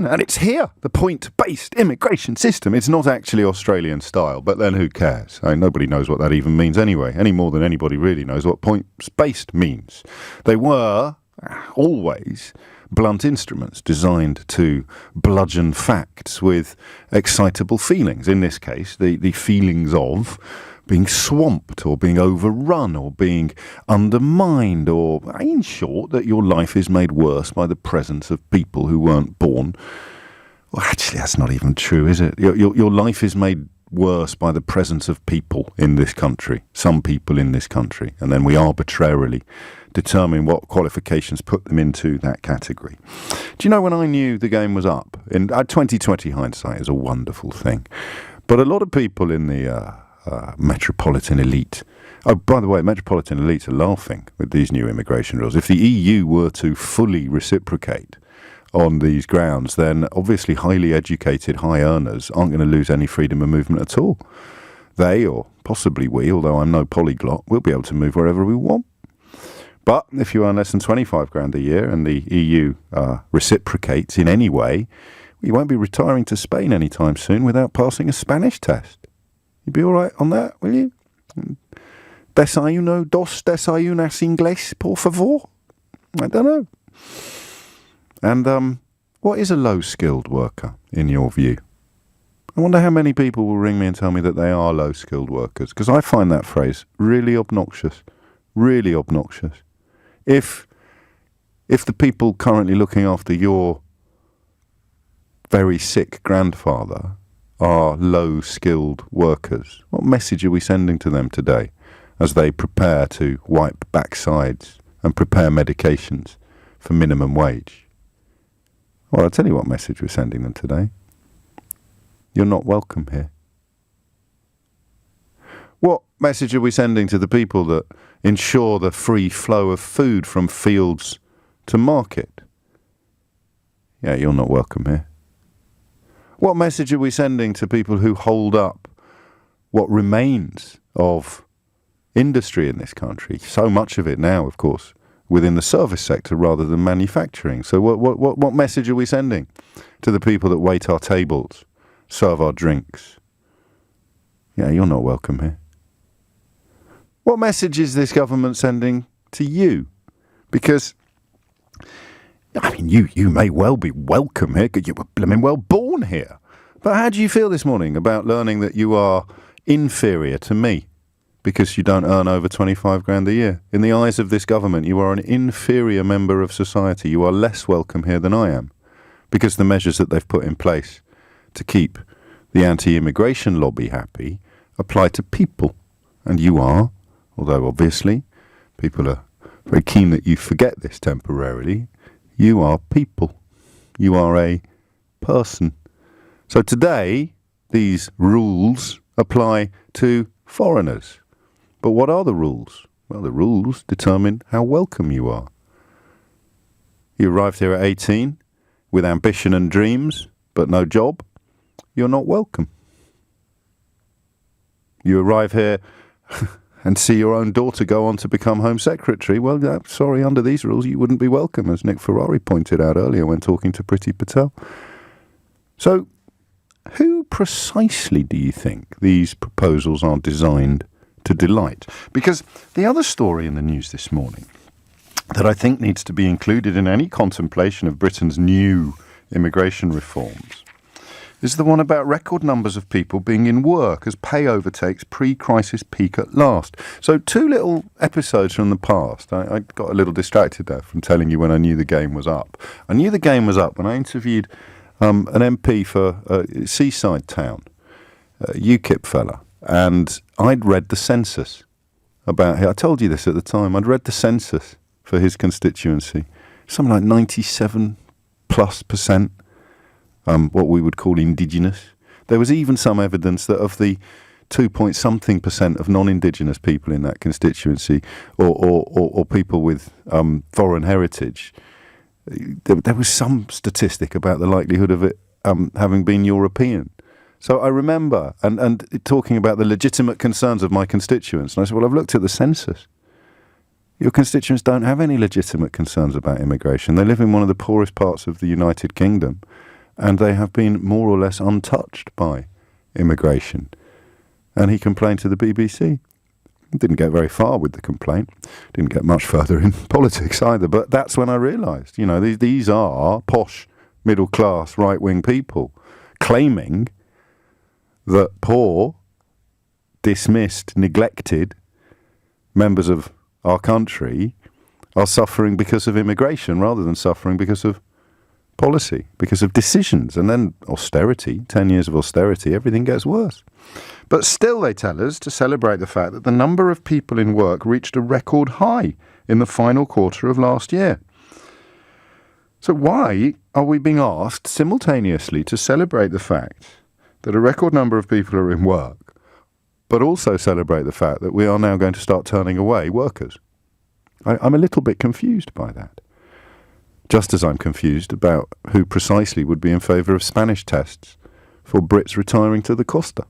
And it's here, the point-based immigration system. It's not actually Australian style, but then who cares? I mean, nobody knows what that even means anyway, any more than anybody really knows what point-based means. They were always blunt instruments designed to bludgeon facts with excitable feelings. In this case, the feelings of being swamped or being overrun or being undermined, or in short, that your life is made worse by the presence of people who weren't born. Well, actually, that's not even true, is it? Your life is made worse by the presence of people in this country, some people in this country, and then we arbitrarily determine what qualifications put them into that category. Do you know, when I knew the game was up, in 2020 hindsight is a wonderful thing, but a lot of people in the metropolitan elite. Oh, by the way, metropolitan elites are laughing with these new immigration rules. If the EU were to fully reciprocate on these grounds, then obviously highly educated high earners aren't going to lose any freedom of movement at all. They, or possibly we, although I'm no polyglot, will be able to move wherever we want. But if you earn less than 25 grand a year and the EU reciprocates in any way, you won't be retiring to Spain anytime soon without passing a Spanish test. You'd be all right on that, will you? Desayuno, dos desayunas inglés, por favor? I don't know. And what is a low-skilled worker, in your view? I wonder how many people will ring me and tell me that they are low-skilled workers, because I find that phrase really obnoxious. Really obnoxious. If the people currently looking after your very sick grandfather are low-skilled workers, what message are we sending to them today as they prepare to wipe backsides and prepare medications for minimum wage? Well, I'll tell you what message we're sending them today. You're not welcome here. What message are we sending to the people that ensure the free flow of food from fields to market? Yeah, you're not welcome here. What message are we sending to people who hold up what remains of industry in this country? So much of it now, of course, within the service sector rather than manufacturing. So what message are we sending to the people that wait our tables, serve our drinks? Yeah, you're not welcome here. What message is this government sending to you? Because, I mean, you may well be welcome here because you were blooming well born here. But how do you feel this morning about learning that you are inferior to me because you don't earn over 25 grand a year? In the eyes of this government, you are an inferior member of society. You are less welcome here than I am, because the measures that they've put in place to keep the anti-immigration lobby happy apply to people. And you are, although obviously people are very keen that you forget this temporarily, you are people. You are a person. So today, these rules apply to foreigners. But what are the rules? Well, the rules determine how welcome you are. You arrived here at 18 with ambition and dreams, but no job. You're not welcome. You arrive here and see your own daughter go on to become Home Secretary. Well, sorry, under these rules, you wouldn't be welcome, as Nick Ferrari pointed out earlier when talking to Priti Patel. So, who precisely do you think these proposals are designed to delight? Because the other story in the news this morning that I think needs to be included in any contemplation of Britain's new immigration reforms is the one about record numbers of people being in work as pay overtakes pre-crisis peak at last. So 2 little episodes from the past. I got a little distracted there from telling you when I knew the game was up. I knew the game was up when I interviewed an MP for a seaside town, a UKIP fella, and I'd read the census about him. I told you this at the time. I'd read the census for his constituency. Something like 97+%. What we would call indigenous. There was even some evidence that of the 2-point-something% of non-indigenous people in that constituency, or people with foreign heritage, there was some statistic about the likelihood of it having been European. So I remember and talking about the legitimate concerns of my constituents, and I said, well, I've looked at the census. Your constituents don't have any legitimate concerns about immigration. They live in one of the poorest parts of the United Kingdom. and they have been more or less untouched by immigration. And he complained to the BBC. Didn't get very far with the complaint. Didn't get much further in politics either. But that's when I realised, these are posh, middle-class, right-wing people claiming that poor, dismissed, neglected members of our country are suffering because of immigration rather than suffering because of policy, because of decisions. And then austerity, 10 years of austerity, everything gets worse. But still, they tell us to celebrate the fact that the number of people in work reached a record high in the final quarter of last year. So why are we being asked simultaneously to celebrate the fact that a record number of people are in work, but also celebrate the fact that we are now going to start turning away workers? I'm a little bit confused by that. Just as I'm confused about who precisely would be in favour of Spanish tests for Brits retiring to the Costa.